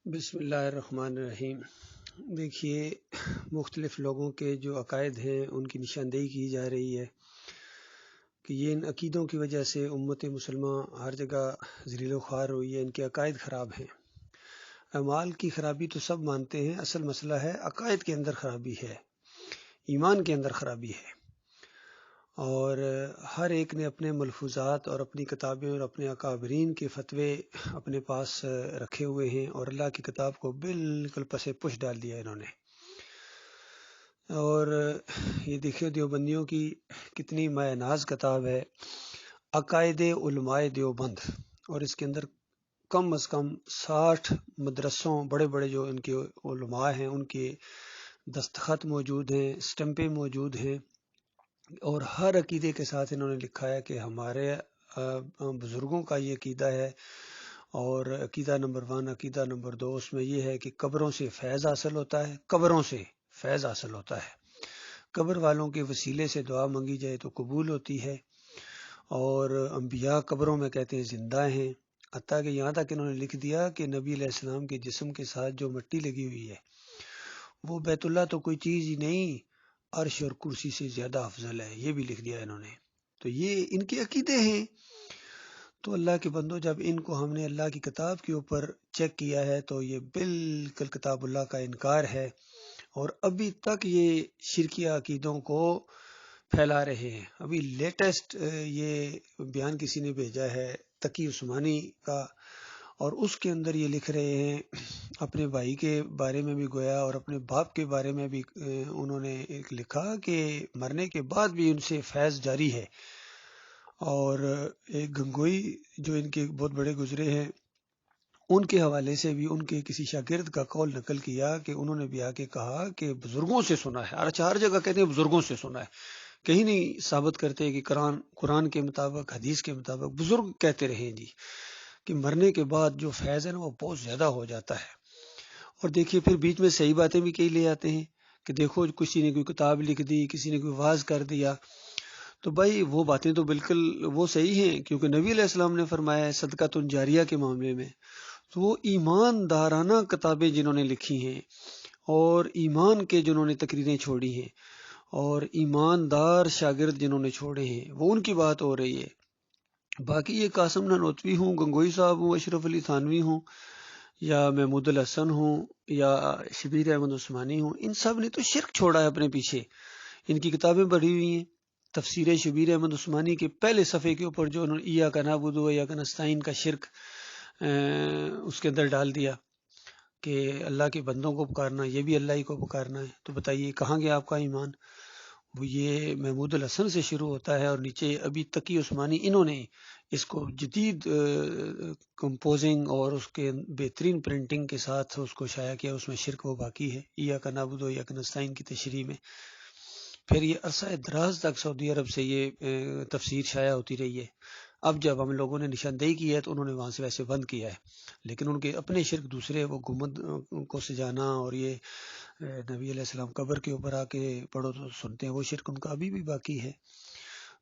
بسم اللہ الرحمن الرحیم۔ دیکھیے، مختلف لوگوں کے جو عقائد ہیں ان کی نشاندہی کی جا رہی ہے کہ یہ ان عقیدوں کی وجہ سے امت مسلمہ ہر جگہ ذلیل و خوار ہوئی ہے، ان کے عقائد خراب ہیں۔ اعمال کی خرابی تو سب مانتے ہیں، اصل مسئلہ ہے عقائد کے اندر خرابی ہے، ایمان کے اندر خرابی ہے۔ اور ہر ایک نے اپنے ملفوظات اور اپنی کتابیں اور اپنے اکابرین کے فتوے اپنے پاس رکھے ہوئے ہیں، اور اللہ کی کتاب کو بالکل پس پش ڈال دیا انہوں نے۔ اور یہ دیکھیں دیوبندیوں کی کتنی مایہ ناز کتاب ہے، عقائد علماء دیوبند، اور اس کے اندر کم از کم 60 مدرسوں بڑے بڑے جو ان کے علماء ہیں ان کے دستخط موجود ہیں، سٹمپیں موجود ہیں، اور ہر عقیدے کے ساتھ انہوں نے لکھا ہے کہ ہمارے بزرگوں کا یہ عقیدہ ہے، اور عقیدہ نمبر 1، عقیدہ نمبر 2 اس میں یہ ہے کہ قبروں سے فیض حاصل ہوتا ہے، قبروں سے فیض حاصل ہوتا ہے، قبر والوں کے وسیلے سے دعا منگی جائے تو قبول ہوتی ہے، اور انبیاء قبروں میں کہتے ہیں زندہ ہیں، حتیٰ کہ یہاں تک انہوں نے لکھ دیا کہ نبی علیہ السلام کے جسم کے ساتھ جو مٹی لگی ہوئی ہے وہ بیت اللہ تو کوئی چیز ہی نہیں، عرش اور کرسی سے زیادہ افضل ہے، یہ بھی لکھ دیا انہوں نے۔ تو یہ ان کے عقیدے ہیں۔ تو اللہ کے بندو، جب ان کو ہم نے اللہ کی کتاب کے اوپر چیک کیا ہے تو یہ بالکل کتاب اللہ کا انکار ہے، اور ابھی تک یہ شرکیہ عقیدوں کو پھیلا رہے ہیں۔ ابھی لیٹسٹ یہ بیان کسی نے بھیجا ہے تقی عثمانی کا، اور اس کے اندر یہ لکھ رہے ہیں اپنے بھائی کے بارے میں بھی گویا، اور اپنے باپ کے بارے میں بھی انہوں نے ایک لکھا کہ مرنے کے بعد بھی ان سے فیض جاری ہے۔ اور ایک گنگوئی جو ان کے بہت بڑے گزرے ہیں، ان کے حوالے سے بھی ان کے کسی شاگرد کا قول نقل کیا کہ انہوں نے بھی آ کے کہا کہ بزرگوں سے سنا ہے، ہر جگہ کہتے ہیں بزرگوں سے سنا ہے، کہیں نہیں ثابت کرتے کہ قرآن کے مطابق، حدیث کے مطابق، بزرگ کہتے رہے جی کہ مرنے کے بعد جو فیض ہے نا وہ بہت زیادہ ہو جاتا ہے۔ اور دیکھیے پھر بیچ میں صحیح باتیں بھی کئی لے آتے ہیں کہ دیکھو کسی نے کوئی کتاب لکھ دی، کسی نے کوئی واعظ کر دیا، تو بھائی وہ باتیں تو بالکل وہ صحیح ہیں، کیونکہ نبی علیہ السلام نے فرمایا ہے صدقۃ جاریہ کے معاملے میں۔ تو وہ ایماندارانہ کتابیں جنہوں نے لکھی ہیں، اور ایمان کے جنہوں نے تقریریں چھوڑی ہیں، اور ایماندار شاگرد جنہوں نے چھوڑے ہیں، وہ ان کی بات ہو رہی ہے۔ باقی یہ قاسم نانوتوی ہوں، گنگوئی صاحب ہوں، اشرف علی تھانوی ہوں، یا محمود الحسن ہوں، یا شبیر احمد عثمانی ہوں، ان سب نے تو شرک چھوڑا ہے اپنے پیچھے۔ ان کی کتابیں پڑھی ہوئی ہیں، تفسیر شبیر احمد عثمانی کے پہلے صفحے کے اوپر جو انہوں نے ایاک نعبد و ایاک نستعین کا شرک اس کے اندر ڈال دیا کہ اللہ کے بندوں کو پکارنا یہ بھی اللہ ہی کو پکارنا ہے۔ تو بتائیے کہاں گیا آپ کا ایمان؟ وہ یہ محمود الحسن سے شروع ہوتا ہے، اور نیچے ابھی تقی عثمانی انہوں نے اس کو جدید کمپوزنگ اور اس کے بہترین پرنٹنگ کے ساتھ اس کو شائع کیا، اس میں شرک وہ باقی ہے، ایاک نعبد و ایاک نستعین کی تشریح میں۔ پھر یہ عرصہ دراز تک سعودی عرب سے یہ تفسیر شائع ہوتی رہی ہے۔ اب جب ہم لوگوں نے نشاندہی کی ہے تو انہوں نے وہاں سے ویسے بند کیا ہے، لیکن ان کے اپنے شرک دوسرے، وہ گنبد کو سجانا، اور یہ نبی علیہ السلام قبر کے اوپر آ کے پڑھو تو سنتے ہیں، وہ شرک ان کا ابھی بھی باقی ہے۔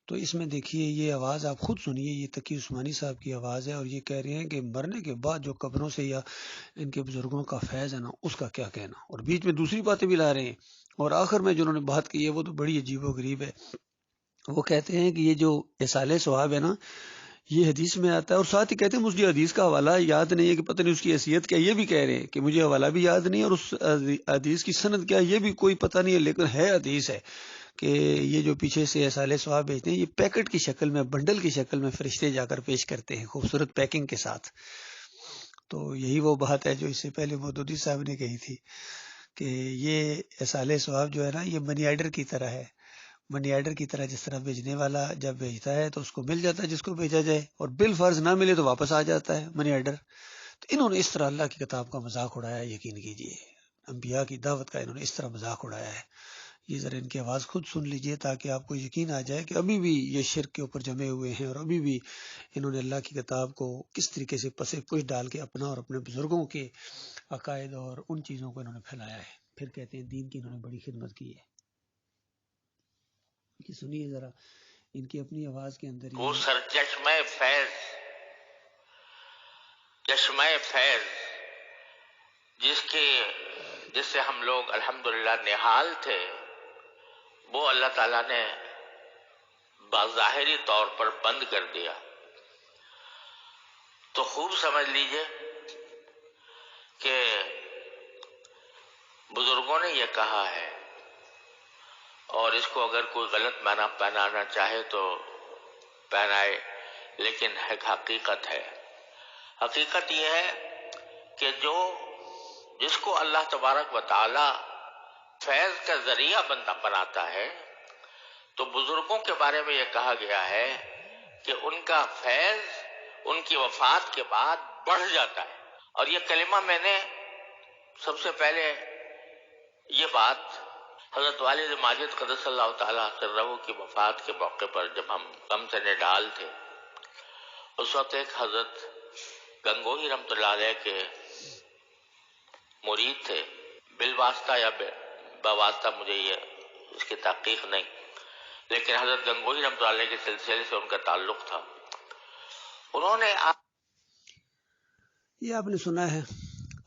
تو اس میں دیکھیے یہ آواز آپ خود سنیے، یہ تقی عثمانی صاحب کی آواز ہے، اور یہ کہہ رہے ہیں کہ مرنے کے بعد جو قبروں سے یا ان کے بزرگوں کا فیض ہے نا اس کا کیا کہنا، اور بیچ میں دوسری باتیں بھی لا رہے ہیں، اور آخر میں جو انہوں نے بات کی ہے وہ تو بڑی عجیب و غریب ہے۔ وہ کہتے ہیں کہ یہ جو اصالِ ثواب ہے نا یہ حدیث میں آتا ہے، اور ساتھ ہی کہتے ہیں مجھے حدیث کا حوالہ یاد نہیں ہے کہ پتہ نہیں اس کی حیثیت کیا، یہ بھی کہہ رہے ہیں کہ مجھے حوالہ بھی یاد نہیں ہے، اور اس حدیث کی سند کیا یہ بھی کوئی پتہ نہیں ہے، لیکن ہے حدیث ہے کہ یہ جو پیچھے سے اصالِ ثواب بھیجتے ہیں یہ پیکٹ کی شکل میں، بنڈل کی شکل میں فرشتے جا کر پیش کرتے ہیں خوبصورت پیکنگ کے ساتھ۔ تو یہی وہ بات ہے جو اس سے پہلے مودودی صاحب نے کہی تھی کہ یہ اصالِ ثواب جو ہے نا یہ منی آرڈر کی طرح ہے، منی آرڈر کی طرح، جس طرح بھیجنے والا جب بھیجتا ہے تو اس کو مل جاتا ہے جس کو بھیجا جائے، اور بال فرض نہ ملے تو واپس آ جاتا ہے منی آرڈر۔ تو انہوں نے اس طرح اللہ کی کتاب کا مذاق اڑایا، یقین کیجئے انبیاء کی دعوت کا انہوں نے اس طرح مذاق اڑایا ہے۔ یہ ذرا ان کی آواز خود سن لیجئے تاکہ آپ کو یقین آ جائے کہ ابھی بھی یہ شرک کے اوپر جمے ہوئے ہیں، اور ابھی بھی انہوں نے اللہ کی کتاب کو کس طریقے سے پس پش ڈال کے اپنا اور اپنے بزرگوں کے عقائد اور ان چیزوں کو انہوں نے پھیلایا ہے۔ پھر کہتے ہیں دین کی انہوں نے بڑی خدمت کی ہے۔ کہ سنیے ذرا ان کی اپنی آواز کے اندر وہ سر چشمہ فیض، چشمہ فیض جس سے ہم لوگ الحمدللہ نہال تھے، وہ اللہ تعالیٰ نے بظاہری طور پر بند کر دیا. تو خوب سمجھ لیجئے کہ بزرگوں نے یہ کہا ہے، اور اس کو اگر کوئی غلط معنی پہنانا چاہے تو پہنائے، لیکن ایک حقیقت ہے. حقیقت یہ ہے کہ جس کو اللہ تبارک و تعالی فیض کا ذریعہ بناتا ہے، تو بزرگوں کے بارے میں یہ کہا گیا ہے کہ ان کا فیض ان کی وفات کے بعد بڑھ جاتا ہے. اور یہ کلمہ میں نے سب سے پہلے یہ بات حضرت والد ماجد قدس اللہ تعالیٰ سرہ کی وفات کے موقع پر، جب ہم کم سے نڈال تھے، اس وقت ایک حضرت گنگوہی رحمۃ اللہ علیہ کے مرید تھے، بالواسطہ یا بواسطہ مجھے یہ اس کی تحقیق نہیں، لیکن حضرت گنگوہی رحمۃ اللہ علیہ کے سلسلے سے ان کا تعلق تھا. انہوں نے یہ آپ نے سنا ہے.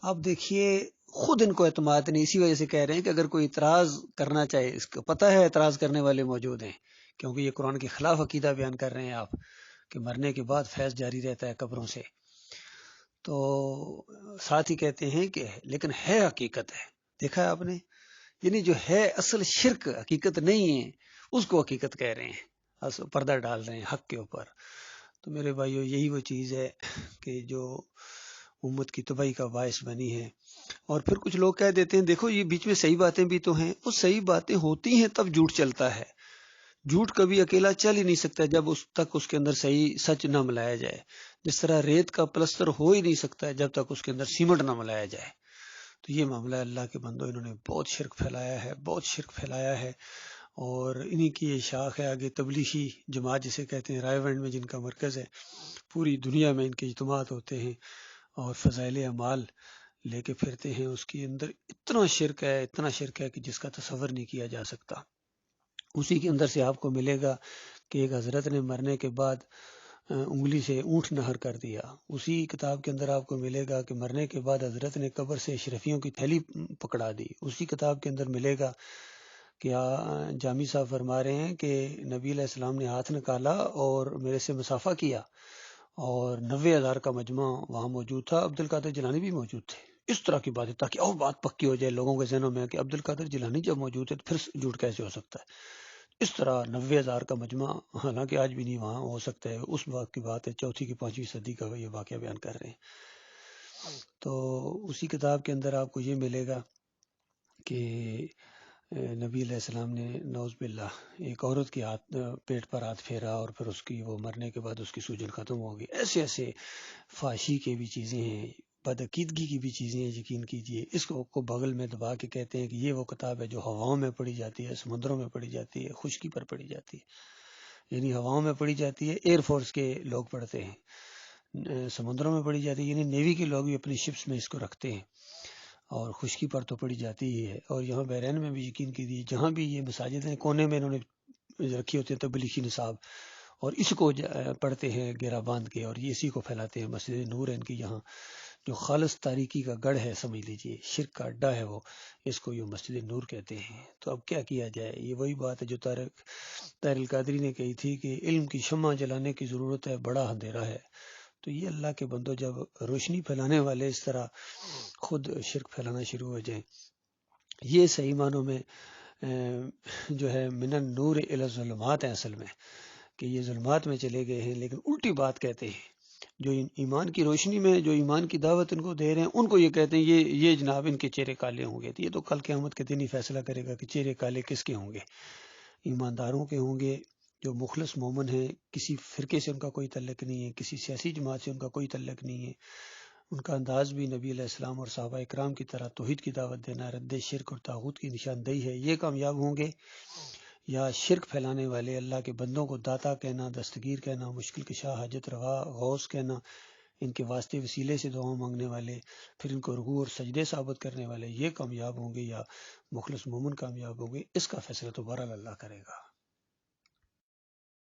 آپ دیکھیے خود ان کو اعتماد نہیں، اسی وجہ سے کہہ رہے ہیں کہ اگر کوئی اعتراض کرنا چاہے، اس کو پتہ ہے اعتراض کرنے والے موجود ہیں، کیونکہ یہ قرآن کے خلاف عقیدہ بیان کر رہے ہیں آپ کہ مرنے کے بعد فیض جاری رہتا ہے قبروں سے. تو ساتھ ہی کہتے ہیں کہ لیکن ہے حقیقت ہے. دیکھا ہے آپ نے، یعنی جو ہے اصل شرک حقیقت نہیں ہے، اس کو حقیقت کہہ رہے ہیں، پردہ ڈال رہے ہیں حق کے اوپر. تو میرے بھائیو، یہی وہ چیز ہے کہ جو امت کی تباہی کا باعث بنی ہے. اور پھر کچھ لوگ کہہ دیتے ہیں دیکھو یہ بیچ میں صحیح باتیں بھی تو ہیں. وہ صحیح باتیں ہوتی ہیں تب جھوٹ چلتا ہے. جھوٹ کبھی اکیلا چل ہی نہیں سکتا جب اس کے اندر صحیح سچ نہ ملایا جائے. جس طرح ریت کا پلستر ہو ہی نہیں سکتا جب تک اس کے اندر سیمنٹ نہ ملایا جائے. تو یہ معاملہ اللہ کے بندو، انہوں نے بہت شرک پھیلایا ہے. اور انہی کی یہ شاخ ہے آگے تبلیغی جماعت جسے کہتے ہیں، رائے ونڈ میں جن کا مرکز ہے. پوری دنیا میں ان کے اجتماعات ہوتے ہیں اور فضائل اعمال لے کے پھرتے ہیں. اس کے اندر اتنا شرک ہے کہ جس کا تصور نہیں کیا جا سکتا. اسی کے اندر سے آپ کو ملے گا کہ ایک حضرت نے مرنے کے بعد انگلی سے اونٹ نہر کر دیا. اسی کتاب کے اندر آپ کو ملے گا کہ مرنے کے بعد حضرت نے قبر سے اشرفیوں کی تھیلی پکڑا دی. اسی کتاب کے اندر ملے گا کہ جامی صاحب فرما رہے ہیں کہ نبی علیہ السلام نے ہاتھ نکالا اور میرے سے مصافحہ کیا، اور 90,000 کا مجمع وہاں موجود تھا. عبد القادر جیلانی بھی موجود تھے. اس طرح کی باتیں، تاکہ اور بات پکی ہو جائے لوگوں کے ذہنوں میں کہ عبد القادر جیلانی جب موجود ہے تو پھر جھوٹ کیسے ہو سکتا ہے. اس طرح 90,000 کا مجمع، حالانکہ آج بھی نہیں وہاں ہو سکتا ہے. اس وقت کی بات ہے، 4 کی 5ویں صدی کا یہ واقعہ بیان کر رہے ہیں. تو اسی کتاب کے اندر آپ کو یہ ملے گا کہ نبی علیہ السلام نے نعوذ باللہ ایک عورت کے پیٹ پر ہاتھ پھیرا، اور پھر اس کی وہ مرنے کے بعد اس کی سوجن ختم ہو گئی. ایسے فحاشی کے بھی چیزیں ہیں، بدعقیدگی کی بھی چیزیں ہیں. یقین کیجئے اس کو بغل میں دبا کے کہتے ہیں کہ یہ وہ کتاب ہے جو ہواؤں میں پڑھی جاتی ہے، سمندروں میں پڑھی جاتی ہے، خشکی پر پڑھی جاتی ہے. یعنی ہواؤں میں پڑھی جاتی ہے، ایئر فورس کے لوگ پڑھتے ہیں. سمندروں میں پڑھی جاتی ہے، یعنی نیوی کے لوگ بھی اپنی شپس میں اس کو رکھتے ہیں. اور خشکی پر تو پڑھی جاتی ہی ہے. اور یہاں بحرین میں بھی یقین کیجیے، جہاں بھی یہ مساجد ہیں کونے میں انہوں نے رکھی ہوتی ہے تبلیغی نصاب، اور اس کو پڑھتے ہیں گھیرا باندھ کے، اور یہ اسی کو پھیلاتے ہیں. مسجد نور ہے ان کی، یہاں جو خالص تاریکی کا گڑھ ہے، سمجھ لیجئے شرک کا اڈا ہے وہ، اس کو یہ مسجد نور کہتے ہیں. تو اب کیا کیا جائے؟ یہ وہی بات ہے جو طاہر القادری نے کہی تھی کہ علم کی شمع جلانے کی ضرورت ہے، بڑا اندھیرا ہے. تو یہ اللہ کے بندو، جب روشنی پھیلانے والے اس طرح خود شرک پھیلانا شروع ہو جائیں، یہ صحیح معنوں میں جو ہے من النور الی الظلمات ہیں اصل میں، کہ یہ ظلمات میں چلے گئے ہیں. لیکن الٹی بات کہتے ہیں، جو ایمان کی روشنی میں جو ایمان کی دعوت ان کو دے رہے ہیں، ان کو یہ کہتے ہیں یہ جناب ان کے چہرے کالے ہوں گے. یہ تو کل قیامت کے دن ہی فیصلہ کرے گا کہ چہرے کالے کس کے ہوں گے. ایمانداروں کے ہوں گے جو مخلص مومن ہیں، کسی فرقے سے ان کا کوئی تعلق نہیں ہے، کسی سیاسی جماعت سے ان کا کوئی تعلق نہیں ہے. ان کا انداز بھی نبی علیہ السلام اور صحابہ اکرام کی طرح توحید کی دعوت دینا، رد شرک اور طاغوت کی نشاندہی ہے. یہ کامیاب ہوں گے. یا شرک پھیلانے والے اللہ کے بندوں کو داتا کہنا، دستگیر کہنا، مشکل کشا، حاجت روا، غوث کہنا، ان کے واسطے وسیلے سے دعا مانگنے والے، پھر ان کو رکوع اور سجدے ثابت کرنے والے، یہ کامیاب ہوں گے یا مخلص مومن کامیاب ہوں گے، اس کا فیصلہ تو بہرحال اللہ کرے گا.